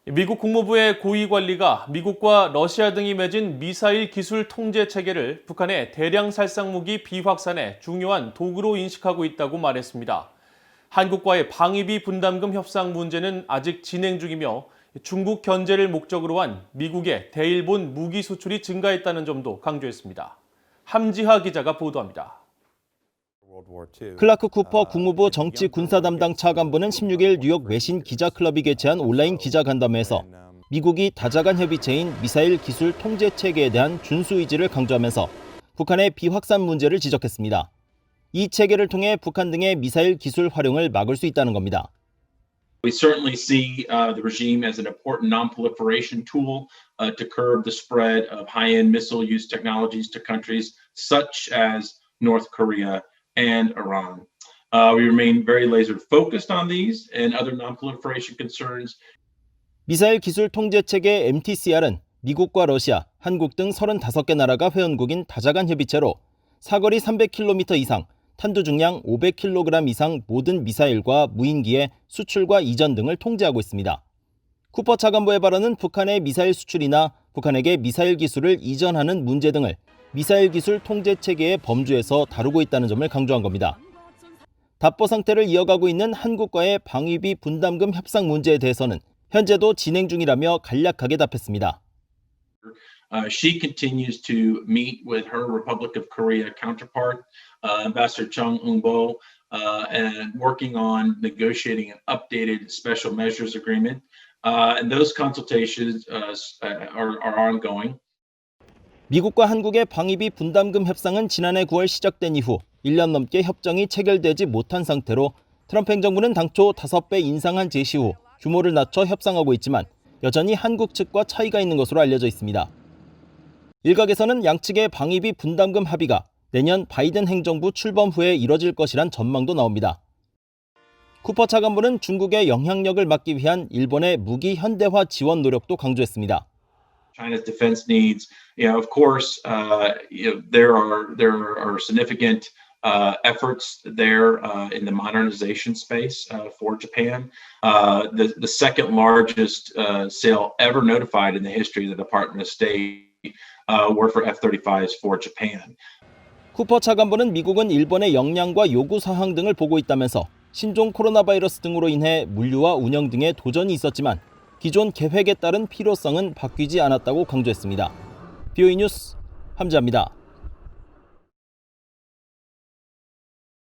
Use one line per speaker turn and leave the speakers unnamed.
미국 국무부의 고위 관리가 미국과 러시아 등이 맺은 미사일 기술 통제 체계를 북한의 대량 살상 무기 비확산의 중요한 도구로 인식하고 있다고 말했습니다. 한국과의 방위비 분담금 협상 문제는 아직 진행 중이며 중국 견제를 목적으로 한 미국의 대일본 무기 수출이 증가했다는 점도 강조했습니다. 함지하 기자가 보도합니다.
클라크 쿠퍼 국무부 정치 군사 담당 차관보는 16일 뉴욕 외신 기자클럽이 개최한 온라인 기자간담회에서 미국이 다자간 협의체인 미사일 기술 통제 체계에 대한 준수 의지를 강조하면서 북한의 비확산 문제를 지적했습니다. 이 체계를 통해 북한 등의 미사일 기술 활용을 막을 수 있다는 겁니다.
We certainly see the regime as an important non-proliferation tool to curb the spread of high-end missile use technologies to countries such as North Korea and Iran. We remain very laser focused on these and other non-proliferation concerns.
미사일 기술 통제 체계 MTCR은 미국과 러시아, 한국 등 35개 나라가 회원국인 다자간 협의체로 사거리 300km 이상, 탄두 중량 500kg 이상 모든 미사일과 무인기의 수출과 이전 등을 통제하고 있습니다. 쿠퍼 차관보의 발언은 북한의 미사일 수출이나 북한에게 미사일 기술을 이전하는 문제 등을 미사일 기술 통제 체계의 범주에서 다루고 있다는 점을 강조한 겁니다. 답보 상태를 이어가고 있는 한국과의 방위비 분담금 협상 문제에 대해서는 현재도 진행 중이라며 간략하게 답했습니다.
She continues to meet with her Republic of Korea counterpart, Ambassador Chung Eun-bo, and working on negotiating an updated special measures agreement. And those consultations are ongoing.
미국과 한국의 방위비 분담금 협상은 지난해 9월 시작된 이후 1년 넘게 협정이 체결되지 못한 상태로 트럼프 행정부는 당초 5배 인상한 제시 후 규모를 낮춰 협상하고 있지만 여전히 한국 측과 차이가 있는 것으로 알려져 있습니다. 일각에서는 양측의 방위비 분담금 합의가 내년 바이든 행정부 출범 후에 이뤄질 것이란 전망도 나옵니다. 쿠퍼 차관보는 중국의 영향력을 막기 위한 일본의 무기 현대화 지원 노력도 강조했습니다.
China's defense needs, of course, there are significant efforts there in the modernization space for Japan. The second largest sale ever notified in the history of the Department of State were for F-35s for Japan.
쿠퍼 차관보는 미국은 일본의 역량과 요구 사항 등을 보고 있다면서 신종 코로나 바이러스 등으로 인해 물류와 운영 등의 도전이 있었지만 기존 계획에 따른 필요성은 바뀌지 않았다고 강조했습니다. BOE 뉴스 함지하입니다.